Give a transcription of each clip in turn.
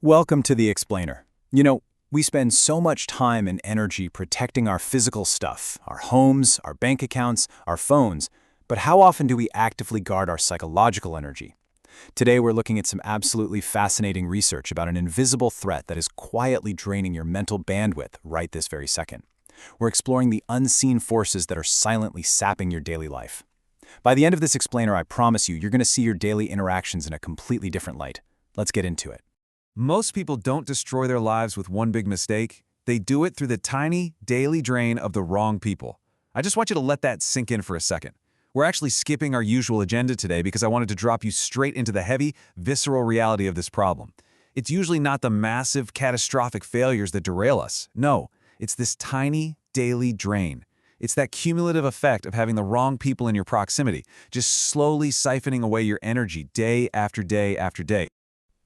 Welcome to the Explainer. You know, we spend so much time and energy protecting our physical stuff, our homes, our bank accounts, our phones, but how often do we actively guard our psychological energy? Today we're looking at some absolutely fascinating research about an invisible threat that is quietly draining your mental bandwidth right this very second. We're exploring the unseen forces that are silently sapping your daily life. By the end of this Explainer, I promise you're going to see your daily interactions in a completely different light. Let's get into it. Most people don't destroy their lives with one big mistake. They do it through the tiny, daily drain of the wrong people. I just want you to let that sink in for a second. We're actually skipping our usual agenda today because I wanted to drop you straight into the heavy, visceral reality of this problem. It's usually not the massive, catastrophic failures that derail us. No, it's this tiny, daily drain. It's that cumulative effect of having the wrong people in your proximity, just slowly siphoning away your energy day after day after day.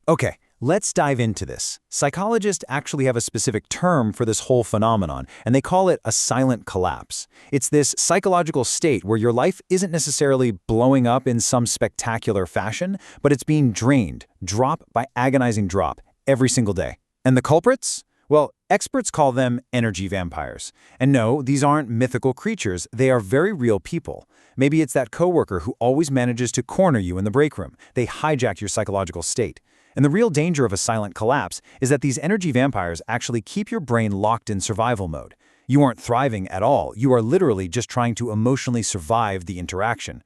Okay, let's dive into this. Psychologists actually have a specific term for this whole phenomenon, and they call it a silent collapse. It's this psychological state where your life isn't necessarily blowing up in some spectacular fashion, but it's being drained, drop by agonizing drop, every single day. And the culprits? Well, experts call them energy vampires. And no, these aren't mythical creatures, they are very real people. Maybe it's that coworker who always manages to corner you in the break room. They hijack your psychological state. And the real danger of a silent collapse is that these energy vampires actually keep your brain locked in survival mode. You aren't thriving at all, you are literally just trying to emotionally survive the interaction.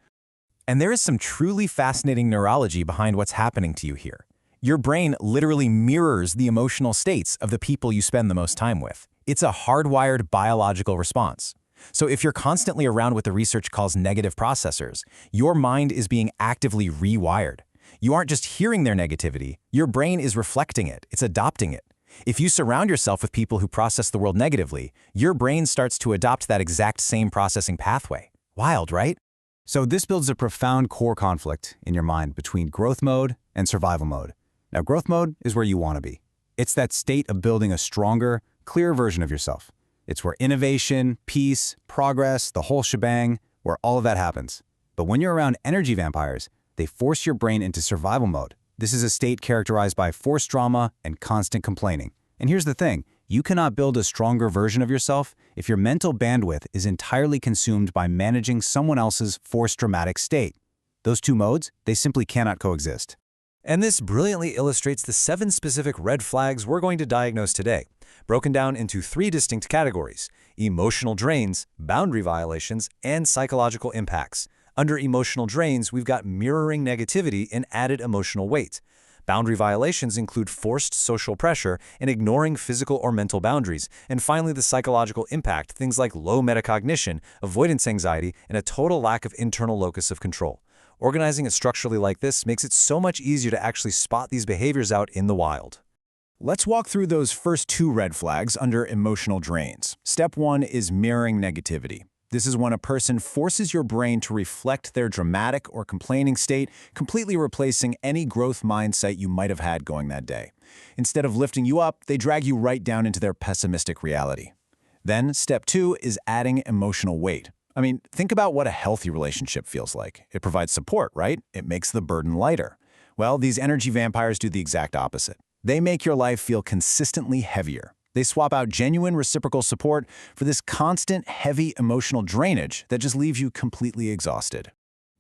And there is some truly fascinating neurology behind what's happening to you here. Your brain literally mirrors the emotional states of the people you spend the most time with. It's a hardwired biological response. So if you're constantly around what the research calls negative processors, your mind is being actively rewired. You aren't just hearing their negativity, your brain is reflecting it, it's adopting it. If you surround yourself with people who process the world negatively, your brain starts to adopt that exact same processing pathway. Wild, right? So this builds a profound core conflict in your mind between growth mode and survival mode. Now, growth mode is where you want to be. It's that state of building a stronger, clearer version of yourself. It's where innovation, peace, progress, the whole shebang, where all of that happens. But when you're around energy vampires, they force your brain into survival mode. This is a state characterized by forced drama and constant complaining. And here's the thing, you cannot build a stronger version of yourself if your mental bandwidth is entirely consumed by managing someone else's forced dramatic state. Those two modes, they simply cannot coexist. And this brilliantly illustrates the 7 specific red flags we're going to diagnose today, broken down into 3 distinct categories: emotional drains, boundary violations, and psychological impacts. Under emotional drains, we've got mirroring negativity and added emotional weight. Boundary violations include forced social pressure and ignoring physical or mental boundaries. And finally, the psychological impact, things like low metacognition, avoidance anxiety, and a total lack of internal locus of control. Organizing it structurally like this makes it so much easier to actually spot these behaviors out in the wild. Let's walk through those first 2 red flags under emotional drains. Step 1 is mirroring negativity. This is when a person forces your brain to reflect their dramatic or complaining state, completely replacing any growth mindset you might have had going that day. Instead of lifting you up, they drag you right down into their pessimistic reality. Then, step 2 is adding emotional weight. I mean, think about what a healthy relationship feels like. It provides support, right? It makes the burden lighter. Well, these energy vampires do the exact opposite. They make your life feel consistently heavier. They swap out genuine reciprocal support for this constant, heavy emotional drainage that just leaves you completely exhausted.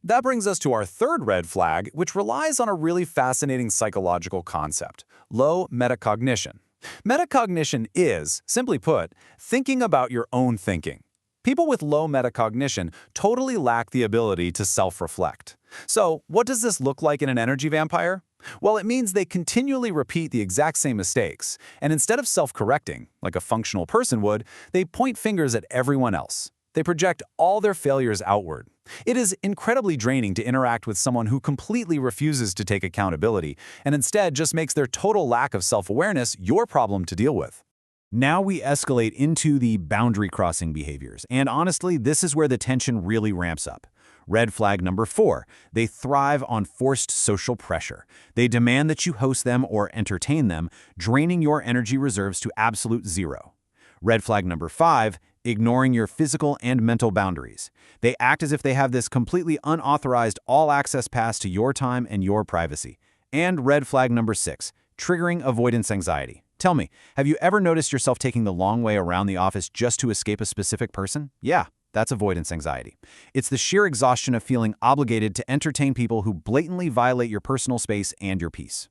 That brings us to our third red flag, which relies on a really fascinating psychological concept: low metacognition. Metacognition is, simply put, thinking about your own thinking. People with low metacognition totally lack the ability to self-reflect. So, what does this look like in an energy vampire? Well, it means they continually repeat the exact same mistakes, and instead of self-correcting, like a functional person would, they point fingers at everyone else. They project all their failures outward. It is incredibly draining to interact with someone who completely refuses to take accountability, and instead just makes their total lack of self-awareness your problem to deal with. Now we escalate into the boundary-crossing behaviors, and honestly, this is where the tension really ramps up. Red flag number 4, they thrive on forced social pressure. They demand that you host them or entertain them, draining your energy reserves to absolute zero. Red flag number 5, ignoring your physical and mental boundaries. They act as if they have this completely unauthorized all-access pass to your time and your privacy. And red flag number 6, triggering avoidance anxiety. Tell me, have you ever noticed yourself taking the long way around the office just to escape a specific person? Yeah, that's avoidance anxiety. It's the sheer exhaustion of feeling obligated to entertain people who blatantly violate your personal space and your peace.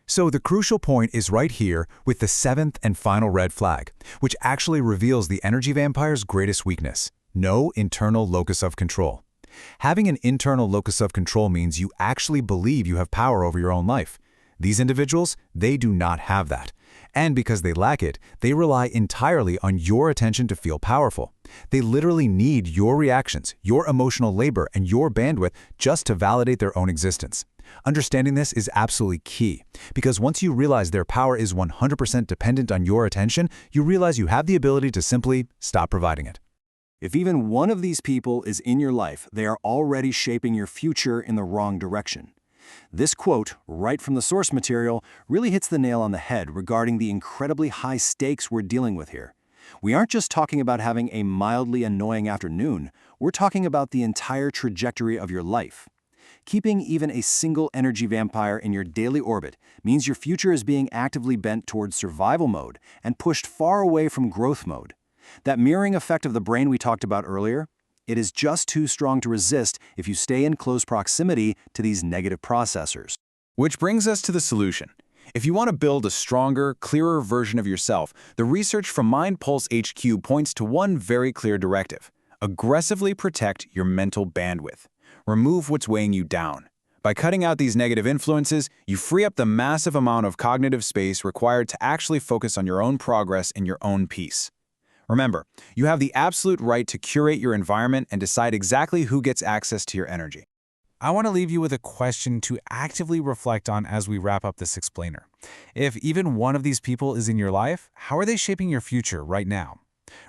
So the crucial point is right here with the seventh and final red flag, which actually reveals the energy vampire's greatest weakness: no internal locus of control. Having an internal locus of control means you actually believe you have power over your own life. These individuals, they do not have that. And because they lack it, they rely entirely on your attention to feel powerful. They literally need your reactions, your emotional labor, and your bandwidth just to validate their own existence. Understanding this is absolutely key, because once you realize their power is 100% dependent on your attention, you realize you have the ability to simply stop providing it. If even one of these people is in your life, they are already shaping your future in the wrong direction. This quote, right from the source material, really hits the nail on the head regarding the incredibly high stakes we're dealing with here. We aren't just talking about having a mildly annoying afternoon, we're talking about the entire trajectory of your life. Keeping even a single energy vampire in your daily orbit means your future is being actively bent towards survival mode and pushed far away from growth mode. That mirroring effect of the brain we talked about earlier, it is just too strong to resist if you stay in close proximity to these negative processors. Which brings us to the solution. If you want to build a stronger, clearer version of yourself, the research from Mind Pulse HQ points to one very clear directive: aggressively protect your mental bandwidth. Remove what's weighing you down. By cutting out these negative influences, you free up the massive amount of cognitive space required to actually focus on your own progress and your own peace. Remember, you have the absolute right to curate your environment and decide exactly who gets access to your energy. I want to leave you with a question to actively reflect on as we wrap up this explainer. If even one of these people is in your life, how are they shaping your future right now?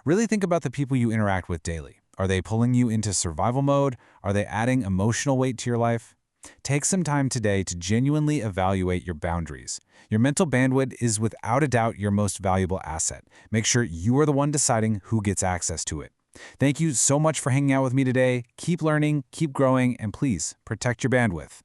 Really think about the people you interact with daily. Are they pulling you into survival mode? Are they adding emotional weight to your life? Take some time today to genuinely evaluate your boundaries. Your mental bandwidth is without a doubt your most valuable asset. Make sure you are the one deciding who gets access to it. Thank you so much for hanging out with me today. Keep learning, keep growing, and please protect your bandwidth.